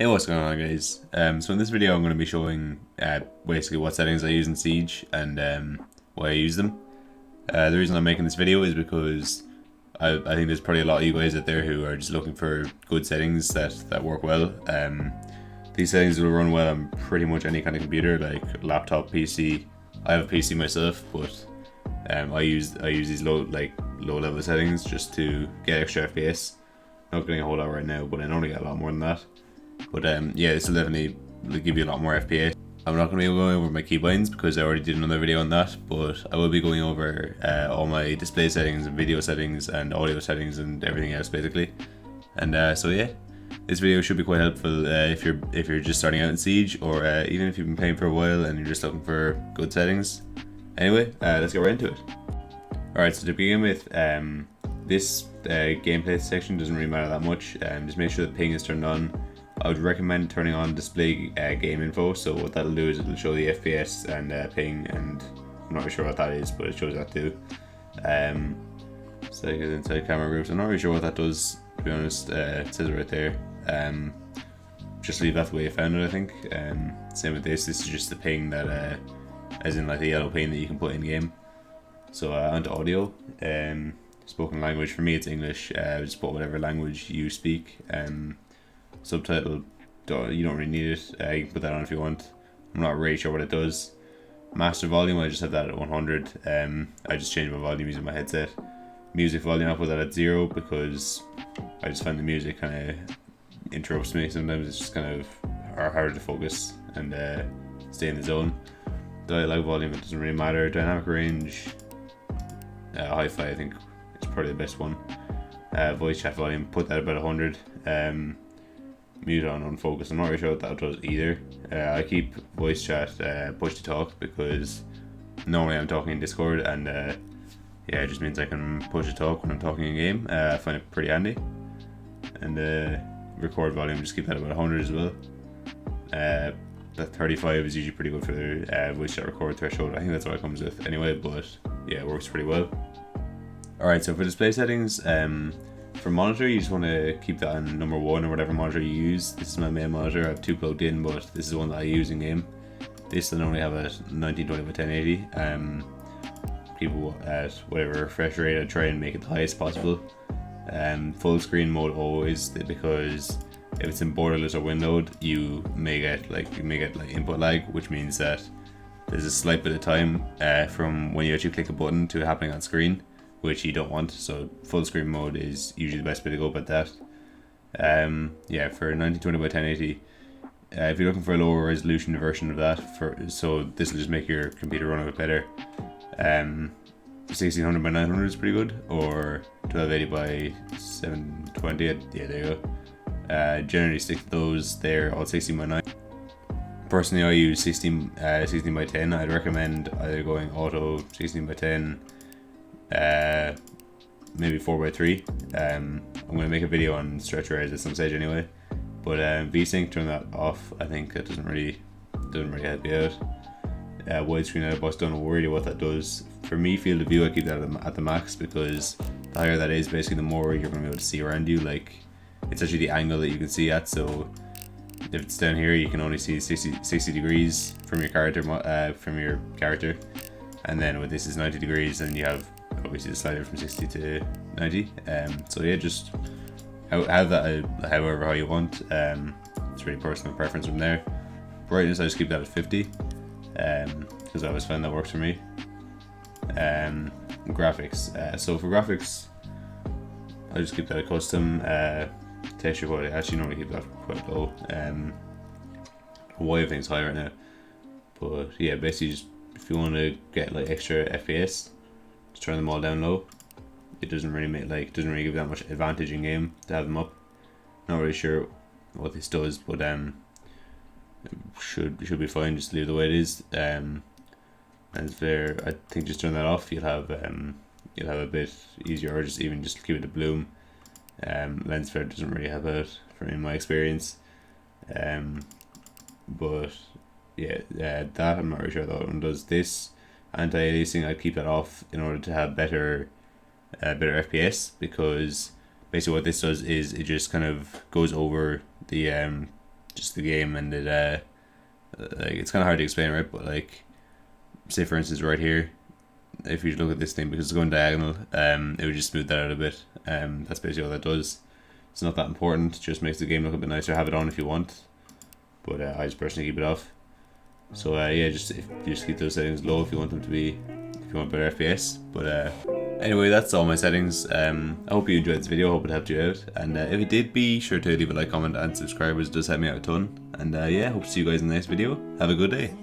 Hey, what's going on, guys? So in this video I'm going to be showing basically what settings I use in Siege and why I use them. The reason I'm making this video is because I think there's probably a lot of you guys out there who are just looking for good settings that work well. These settings will run well on pretty much any kind of computer, like laptop, PC. I have a PC myself, but I use these low level settings just to get extra FPS. Not getting a whole lot right now, but I normally get a lot more than that. But yeah, this will definitely give you a lot more FPS. I'm not going to be going over my keybinds because I already did another video on that, but I will be going over all my display settings and video settings and audio settings and everything else basically. And so yeah, this video should be quite helpful if you're just starting out in Siege, or even if you've been playing for a while and you're just looking for good settings. Anyway, let's get right into it. Alright, so to begin with, this gameplay section doesn't really matter that much. Just make sure the ping is turned on. I would recommend turning on display game info. So what that'll do is it'll show the FPS and ping, and I'm not really sure what that is, but it shows that too. So inside camera groups, I'm not really sure what that does, to be honest. It says it right there. Just leave that the way you found it, I think. Same with this. This is just the ping that, as in like the yellow ping that you can put in game. So onto audio. Spoken language, for me it's English. Just put whatever language you speak. Subtitle, you don't really need it. You can put that on if you want. I'm not really sure what it does. Master volume, I just have that at 100. I just change my volume using my headset. Music volume, I put that at 0 because I just find the music kind of interrupts me. Sometimes it's just kind of hard to focus and stay in the zone. Dialogue volume, it doesn't really matter. Dynamic range, hi-fi I think is probably the best one. Voice chat volume, put that about 100. Mute on unfocus, I'm not really sure what that does either. I keep voice chat push to talk because normally I'm talking in Discord, and yeah, it just means I can push to talk when I'm talking in game. I find it pretty handy. And record volume, just keep that about 100 as well. That 35 is usually pretty good for the voice chat record threshold. I think that's what it comes with anyway, but yeah, it works pretty well. Alright, so for display settings, for monitor, you just want to keep that on number 1 or whatever monitor you use. This is my main monitor. I have 2 plugged in, but this is the one that I use in game. This I normally have a 1920 by 1080. People at whatever refresh rate, I try and make it the highest possible. Full screen mode always, because if it's in borderless or windowed, you may get like input lag, which means that there's a slight bit of time from when you actually click a button to it happening on screen, which you don't want. So full screen mode is usually the best way to go about that. Yeah, for 1920 by 1080, if you're looking for a lower resolution version of that, so this will just make your computer run a bit better. 1600 by 900 is pretty good, or 1280 by 720. Yeah, there you go. Generally stick to those. They're all 16 by 9. Personally, I use 16 by 10. I'd recommend either going auto 16 by 10. Maybe 4x3. I'm going to make a video on stretch rays at some stage anyway, but VSync, turn that off. I think it doesn't really help you out. Widescreen out of box, don't know really what that does. For me, field of view, I keep that at the max, because the higher that is, basically the more you're going to be able to see around you. Like, it's actually the angle that you can see at, so if it's down here you can only see 60 degrees from your character, and then with this is 90 degrees, and you have obviously the slider from 60 to 90. So yeah, just have that however how you want. It's really personal preference from there. Brightness, I just keep that at 50, because I always find that works for me. Graphics, so for graphics, I just keep that at custom. Texture quality, I actually normally keep that quite low. Why everything's high right now, but yeah, basically just if you want to get like extra FPS, just turn them all down low. It doesn't really give that much advantage in game to have them up. Not really sure what this does, but should be fine. Just leave it the way it is. Lens flare, I think just turn that off. You'll have a bit easier, or just keep it to bloom. Lens flare doesn't really help out in my experience. But yeah, that I'm not really sure that one does. This anti-aliasing, I'd keep that off in order to have better FPS, because basically what this does is it just kind of goes over the just the game, and it like it's kind of hard to explain, right? But like, say for instance, right here, if you look at this thing, because it's going diagonal, it would just smooth that out a bit. That's basically all that does. It's not that important. It just makes the game look a bit nicer. Have it on if you want, but I just personally keep it off. So yeah, just if you just keep those settings low if you want them to be, if you want better FPS. But anyway, that's all my settings. I hope you enjoyed this video. I hope it helped you out. And if it did, be sure to leave a like, comment, and subscribe. It does help me out a ton. And yeah, hope to see you guys in the next video. Have a good day.